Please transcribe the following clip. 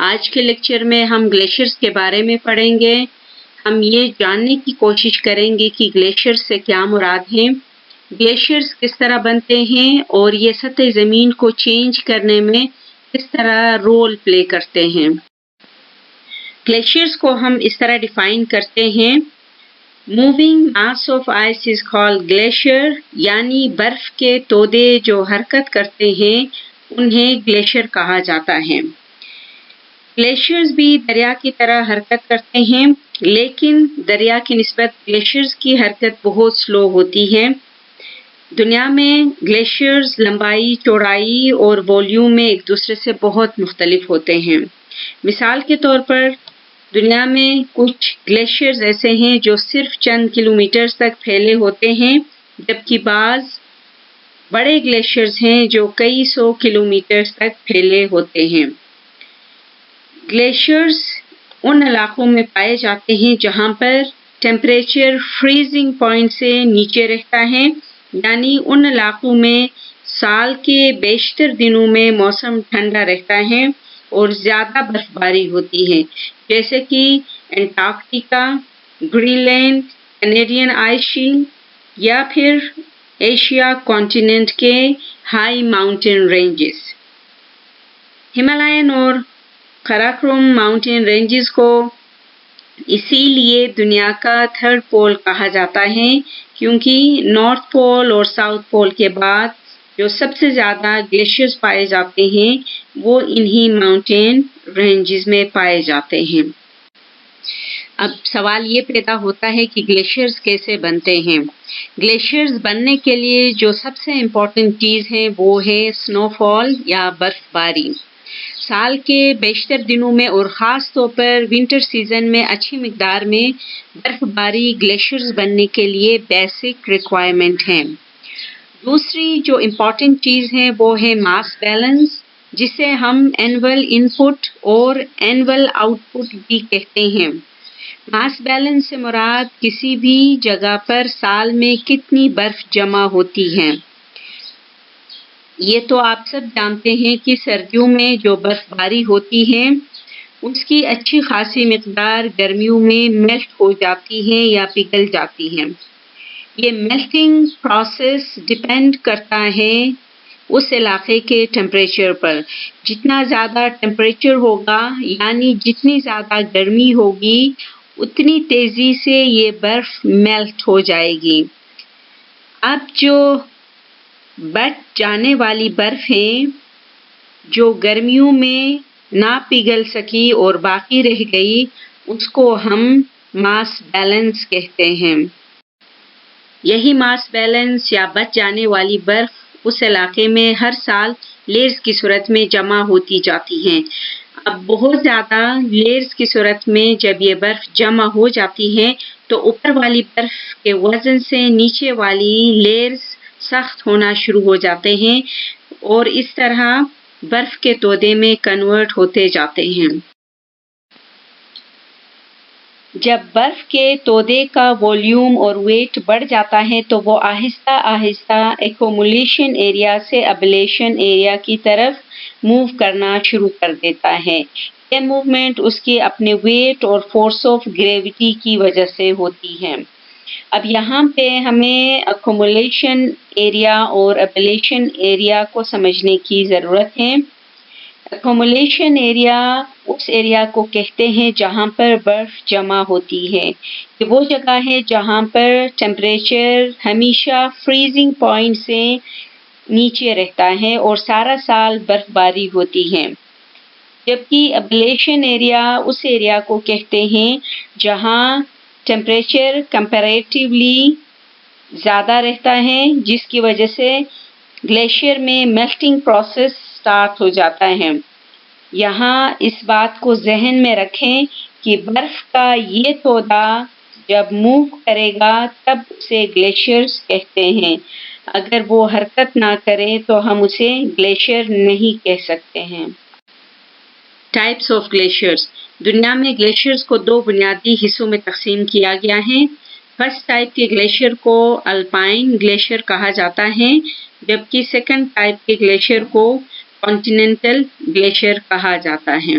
آج کے لیکچر میں ہم گلیشیئرز کے بارے میں پڑھیں گے. ہم یہ جاننے کی کوشش کریں گے کہ گلیشیئرز سے کیا مراد ہیں، گلیشیئرز کس طرح بنتے ہیں اور یہ سطح زمین کو چینج کرنے میں کس طرح رول پلے کرتے ہیں. گلیشیئرز کو ہم اس طرح ڈیفائن کرتے ہیں: moving mass of ice is called glacier, یعنی برف کے تودے جو حرکت کرتے ہیں انہیں گلیشیئر کہا جاتا ہے. گلیشیئرز بھی دریا کی طرح حرکت کرتے ہیں، لیکن دریا کی نسبت گلیشیئرز کی حرکت بہت سلو ہوتی ہے. دنیا میں گلیشیئرز لمبائی، چوڑائی اور والیوم میں ایک دوسرے سے بہت مختلف ہوتے ہیں. مثال کے طور پر دنیا میں کچھ گلیشیئرز ایسے ہیں جو صرف چند کلومیٹرز تک پھیلے ہوتے ہیں، جبکہ بعض بڑے گلیشیئرز ہیں جو کئی سو کلومیٹرز تک پھیلے ہوتے ہیں. گلیشیئرز ان علاقوں میں پائے جاتے ہیں جہاں پر ٹیمپریچر فریزنگ پوائنٹ سے نیچے رہتا ہے، یعنی ان علاقوں میں سال کے بیشتر دنوں میں موسم ٹھنڈا رہتا ہے اور زیادہ برف باری ہوتی ہے، جیسے کہ Antarctica, green, Canadian ice shield یا پھر ایشیا کانٹیننٹ کے ہائی ماؤنٹین رینجز. ہمالیین اور قراقرم ماؤنٹین رینجز کو اسی لیے دنیا کا تھرڈ پول کہا جاتا ہے، کیونکہ نارتھ پول اور ساؤتھ پول کے بعد جو سب سے زیادہ گلیشیئرز پائے جاتے ہیں وہ انہی ماؤنٹین رینجز میں پائے جاتے ہیں. اب سوال یہ پیدا ہوتا ہے کہ گلیشیئرز کیسے بنتے ہیں. گلیشیئرز بننے کے لیے جو سب سے امپورٹنٹ چیز ہے وہ ہے سنو فال یا برف باری. سال کے بیشتر دنوں میں اور خاص طور پر ونٹر سیزن میں اچھی مقدار میں برف باری گلیشیئرز بننے کے لیے بیسک ریکوائرمنٹ ہیں. دوسری جو امپورٹنٹ چیز ہے وہ ہے ماس بیلنس، جسے ہم اینول ان پٹ اور اینول آؤٹ پٹ بھی کہتے ہیں. ماس بیلنس سے مراد کسی بھی جگہ پر سال میں کتنی برف جمع ہوتی ہے. یہ تو آپ سب جانتے ہیں کہ سردیوں میں جو برف باری ہوتی ہے اس کی اچھی خاصی مقدار گرمیوں میں میلٹ ہو جاتی ہے یا پگھل جاتی ہے. یہ میلٹنگ پروسیس ڈیپینڈ کرتا ہے اس علاقے کے ٹیمپریچر پر. جتنا زیادہ ٹیمپریچر ہوگا، یعنی جتنی زیادہ گرمی ہوگی، اتنی تیزی سے یہ برف میلٹ ہو جائے گی. اب جو بچ جانے والی برف ہے جو گرمیوں میں نہ پگھل سکی اور باقی رہ گئی، اس کو ہم ماس بیلنس کہتے ہیں. یہی ماس بیلنس یا بچ جانے والی برف اس علاقے میں ہر سال لیئرز کی صورت میں جمع ہوتی جاتی ہیں. اب بہت زیادہ لیئرز کی صورت میں جب یہ برف جمع ہو جاتی ہے تو اوپر والی برف کے وزن سے نیچے والی لیئرز سخت ہونا شروع ہو جاتے ہیں اور اس طرح برف کے تودے میں کنورٹ ہوتے جاتے ہیں. جب برف کے تودے کا والیوم اور ویٹ بڑھ جاتا ہے تو وہ آہستہ آہستہ ایکومولیشن ایریا سے ابلیشن ایریا کی طرف موو کرنا شروع کر دیتا ہے. یہ موومنٹ اس کے اپنے ویٹ اور فورس آف گریوٹی کی وجہ سے ہوتی ہے. اب یہاں پہ ہمیں ایکومولیشن ایریا اور ابلیشن ایریا کو سمجھنے کی ضرورت ہے. ایکومولیشن ایریا اس ایریا کو کہتے ہیں جہاں پر برف جمع ہوتی ہے. یہ وہ جگہ ہے جہاں پر ٹیمپریچر ہمیشہ فریزنگ پوائنٹ سے نیچے رہتا ہے اور سارا سال برف باری ہوتی ہے. جبکہ ابلیشن ایریا اس ایریا کو کہتے ہیں جہاں ٹیمپریچر کمپیریٹیولی زیادہ رہتا ہے، جس کی وجہ سے گلیشیئر میں میلٹنگ پروسیس سٹارٹ ہو جاتا ہے. یہاں اس بات کو ذہن میں رکھیں کہ برف کا یہ تودا جب موو کرے گا تب اسے گلیشیئرز کہتے ہیں. اگر وہ حرکت نہ کرے تو ہم اسے گلیشیئر نہیں کہہ سکتے ہیں. Types of glaciers. دنیا میں گلیشیئرز کو دو بنیادی حصوں میں تقسیم کیا گیا ہے. فرسٹ ٹائپ کے گلیشیئر کو الپائن گلیشیئر کہا جاتا ہے، جبکہ سیکنڈ ٹائپ کے گلیشیئر کو کانٹیننٹل گلیشیئر کہا جاتا ہے.